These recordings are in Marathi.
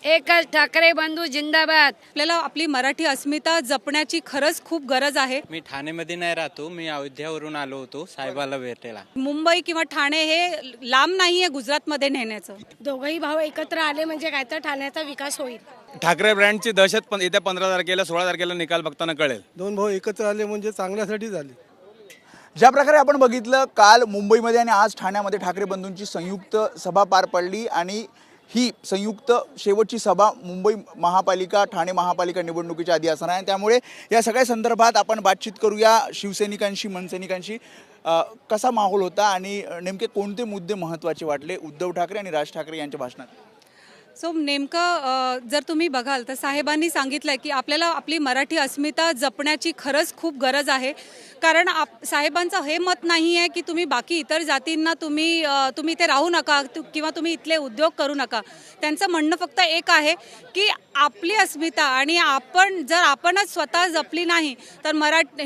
एकच ठाकरे बंधू जिंदाबाद। आपल्याला आपली मराठी अस्मिता जपण्याची खरंच खूप गरज आहे। मी ठाणेमध्ये नाही राहतो, मी अयोध्यावरून आलो होतो साहेबाला भेटायला। मुंबई किंवा ठाणे हे लांब नाहीये गुजरातमध्ये नेण्याचं। दोघही भाऊ एकत्र आले म्हणजे काय तर ठाण्याचा विकास होईल। ठाकरे ब्रँडची दहशत पण येत्या 15 तारखेला 16 तारखेला निकाल बघताना कळेल। दोन भाऊ एकत्र आले म्हणजे चांगल्यासाठी झाले। ज्या प्रकारे आपण बघितलं काल मुंबईमध्ये आणि आज ठाण्यामध्ये ठाकरे बंधूंची संयुक्त सभा पार पडली आणि ही संयुक्त शेवटची सभा मुंबई महापालिका ठाणे महापालिका निवडणुकीच्या आधी असणार आहे। त्यामुळे या सगळ्या संदर्भात आपण बातचीत करूया शिवसैनिकांशी मनसैनिकांशी। कसा माहोल होता आणि नेमके कोणते मुद्दे महत्त्वाचे वाटले उद्धव ठाकरे आणि राज ठाकरे यांच्या भाषणात? सो नेमकं जर तुम्ही बघाल तर साहेबांनी सांगितलंय की आपल्याला आपली मराठी अस्मिता जपण्याची खरंच खूप गरज आहे। कारण साहेबांचं हे मत नाही आहे की तुम्ही बाकी इतर जातींना तुम्ही इथे राहू नका किंवा तुम्ही इथले उद्योग करू नका। त्यांचं म्हणणं फक्त एक आहे की आपली अस्मिता आणि आपणच स्वतः जपली नाही तर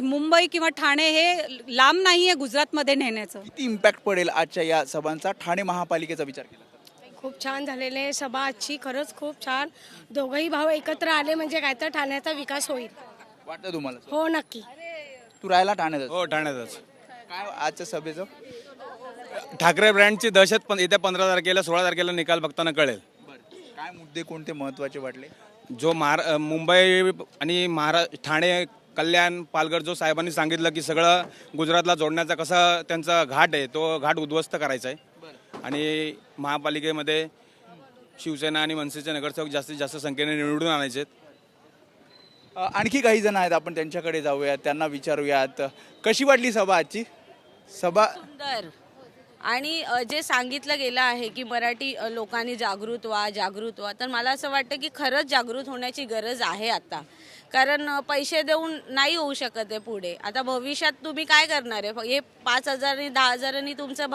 मुंबई किंवा ठाणे हे लांब नाही आहे गुजरातमध्ये नेण्याचं। किती इम्पॅक्ट पडेल आजच्या या सभांचा ठाणे महापालिकेचा विचार केला? खूप छान झालेले सभा आजची, खरंच खूप छान। दोघही भाऊ एकत्र आले म्हणजे काय तर ठाण्याचा विकास होईल। वाटतं तुम्हाला? हो नक्की। तू राहायला ठाण्यात? हो ठाण्यातच। काय आजच्या सभेचं? ठाकरे ब्रँडची दहशत पण येत्या 15 तारखेला 16 तारखेला निकाल बघताना कळेल। काय मुद्दे कोणते महत्त्वाचे वाटले? जो मुंबई आणि ठाणे कल्याण पालघर जो साहेबांनी सांगितलं की सगळं गुजरातला जोडण्याचा कसा त्यांचा घाट आहे तो घाट उद्ध्वस्त करायचा आहे आणि महापालिकेमध्ये शिवसेना आणि मनसेचे नगरसेवक जास्तीत जास्त संख्येने निवडून आणायचे आहेत। आणखी काही जण आहेत, आपण त्यांच्याकडे जाऊयात, त्यांना विचारूयात कशी वाटली सभा आजची? सभा सुंदर आणि जे सांगितलं गेलं आहे की मराठी लोकांनी जागृत व्हा तर मला असं वाटतं की खरंच जागृत होण्याची गरज आहे आता। कारण पैसे देऊन नाही होऊ शकत आहे पुढे। आता भविष्यात तुम्ही काय करणार आहे? हे 5,000 आणि 10,000 तुमचं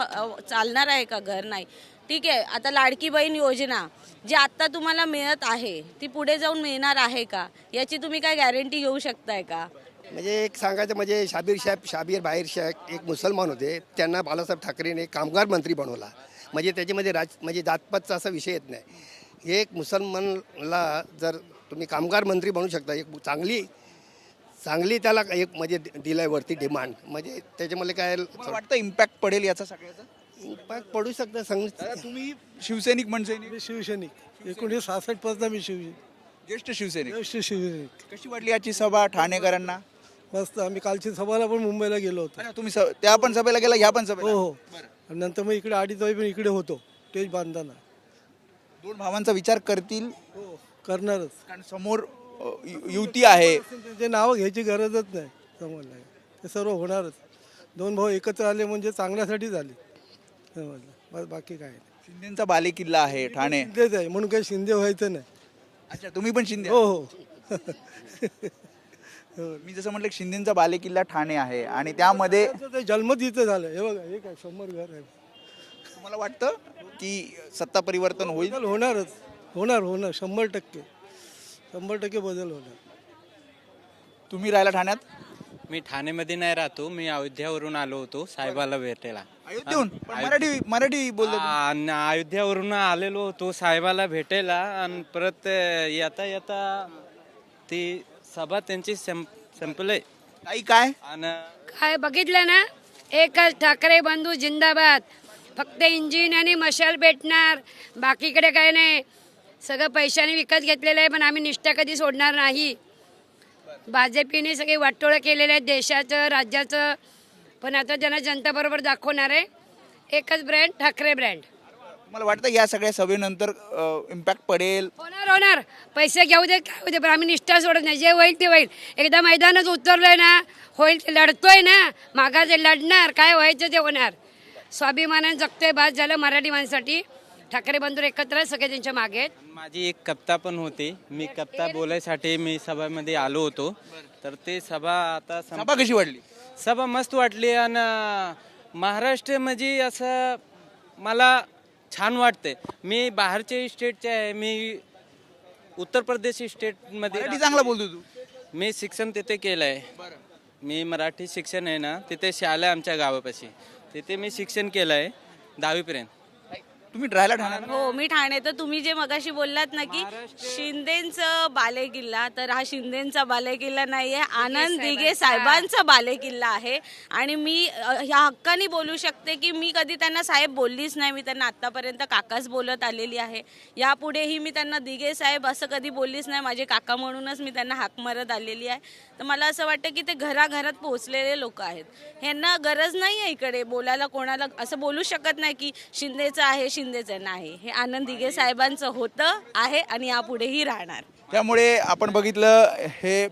चालणार आहे का? घर नाही। ठीक आहे, आता लाडकी बहीण योजना जी आत्ता तुम्हाला मिळत आहे ती पुढे जाऊन मिळणार आहे का याची तुम्ही काय गॅरंटी घेऊ शकताय का? म्हणजे एक सांगायचं म्हणजे शाबीर बाहेर शेख एक मुसलमान होते, त्यांना बाळासाहेब ठाकरेने कामगार मंत्री बनवला। म्हणजे त्याच्यामध्ये म्हणजे जातपातचा असा विषय येत नाही। एक मुसलमानला जर तुम्ही कामगार मंत्री बनवू शकता, एक चांगली त्याला एक म्हणजे दिलाय वरती डिमांड, म्हणजे त्याच्यामध्ये काय वाटतं इम्पॅक्ट पडेल याचा सगळ्याचा? इम्पॅक्ट पडू शकतं। तुम्ही शिवसैनिक मनसैनिक? मी शिवसैनिक 1966 पासून मी ज्येष्ठ शिवसैनिक. शिवसैनिक। कशी वाटली आजची सभा ठाणेकरांना? मस्त। आम्ही कालची सभाला पण मुंबईला गेलो होतो। अरे तुम्ही त्या पण सभेला गेला, ह्या पण सभेला? हो हो। आणि नंतर मग इकडे 2.5 वाजे पण इकडे होतो स्टेज बांधताना। दोन भावांचा विचार करतील? हो करणारच। कारण समोर युती आहे। त्यांचे नावं घ्यायची गरजच नाही, समजलं ते सर्व होणारच। दोन भाऊ एकत्र आले म्हणजे चांगल्यासाठी झाले, समजलं, बस बाकी काय नाही। शिंदेचा बालेकिल्ला आहे ठाणे। शिंदेच आहे म्हणून काही शिंदे व्हायचं नाही। अच्छा, तुम्ही पण शिंदे? हो हो। मी जसं म्हटलं शिंदेचा बालेकिल्ला ठाणे आहे आणि त्यामध्ये ते जन्मच इथं झालं। हे बघा, हे काय समोर घर आहे। तुम्हाला वाटतं की सत्ता परिवर्तन होईल? बदल होणारच, होणार 100% बदल होणार। तुम्ही राहायला ठाण्यात? मी ठाणेमध्ये नाही राहतो, मी अयोध्यावरून आलो होतो साहेबाला भेटायला। अयोध्येहून? पण मराठी बोलतो. अयोध्यावरून आलेलो होतो साहेबाला भेटायला आणि परत येता ती सभा त्यांची संपले। काही काय काय बघितलं ना, एकच ठाकरे बंधू जिंदाबाद। फक्त इंजिन आणि मशाल भेटणार, बाकीकडे काय नाही। सगळं पैशाने विकत घेतलेलं आहे, पण आम्ही निष्ठा कधी सोडणार नाही। भाजपने सगळे वाटोळं केलेलं आहे देशाचं राज्याचं, पण आता त्यांना जनताबरोबर दाखवणार आहे। एकच ब्रँड, ठाकरे ब्रँड। मला वाटतं या सगळ्या सभेनंतर इम्पॅक्ट पडेल? होणार। पैसे घेऊ दे काय होते, पण आम्ही निष्ठा सोडत नाही। जे होईल ते होईल। एकदा मैदानच उतरलोय ना, होईल ते लढतोय ना, मागाचे लढणार, काय व्हायचं ते होणार। स्वाभिमानाने जगतोय, बाद झालं मराठी माणसाठी। ठाकरे बंधू एकत्र सगळे त्यांच्या मागे आहेत। माझी एक कविता पण होती, मी कविता बोलायसाठी मी सभामध्ये आलो होतो। तर ते सभा आता सभा कशी वाटली? सभा मस्त वाटली आणि महाराष्ट्र म्हणजे असं मला छान वाटते। मी बाहेरचे स्टेटचे आहे, मी उत्तर प्रदेश स्टेटमध्ये चांगला बोलतो तू। मी शिक्षण तिथे केलं आहे। मी मराठी शिक्षण आहे ना, तिथे शाळा आमच्या गावापाशी, तिथे मी शिक्षण केलं आहे 10वी पर्यंत। तुम्ही राहायला ठाण्यात? हो मी ठाणे. तर तुम्ही जे मगाशी बोललात ना की शिंदेचं बालेकिल्ला, तर हा शिंदेचा बालेकिल्ला नाहीये, आनंद दिघे साहेबांचा बालेकिल्ला आहे. आणि मी ह्या हक्काने बोलू शकते की मी कधी त्यांना साहेब बोललीच नाही. मी त्यांना आतापर्यंत काकाच बोलत आलेली आहे. यापुढेही मी त्यांना दिघे साहेब असं कधी बोललीच नाही. माझे काका म्हणूनच मी त्यांना हाक मारत आलेली आहे. तर मला असं वाटतं की ते घराघरात पोहोचलेले लोक आहेत. ह्यांना गरज नाही आहे इकडे बोलायला, कोणाला असं बोलू शकत नाही की शिंदेचं आहे शिंदेचं नाही. हे आनंद दिघे साहेबांचं होतं आहे आणि यापुढेही राहणार. त्यामुळे आपण बघितलं हे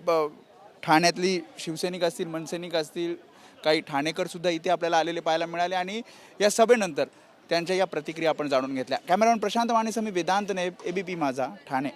ठाण्यातली शिवसैनिक असतील, मनसैनिक असतील, काही ठाणेकर सुद्धा इथे आपल्याला आलेले पाहायला मिळाले आणि या सभेनंतर त्यांच्या या प्रतिक्रिया आपण जाणून घेतल्या. कॅमेरामॅन प्रशांत वाणीसह मी वेदांत नेब, ABP माझा, ठाणे.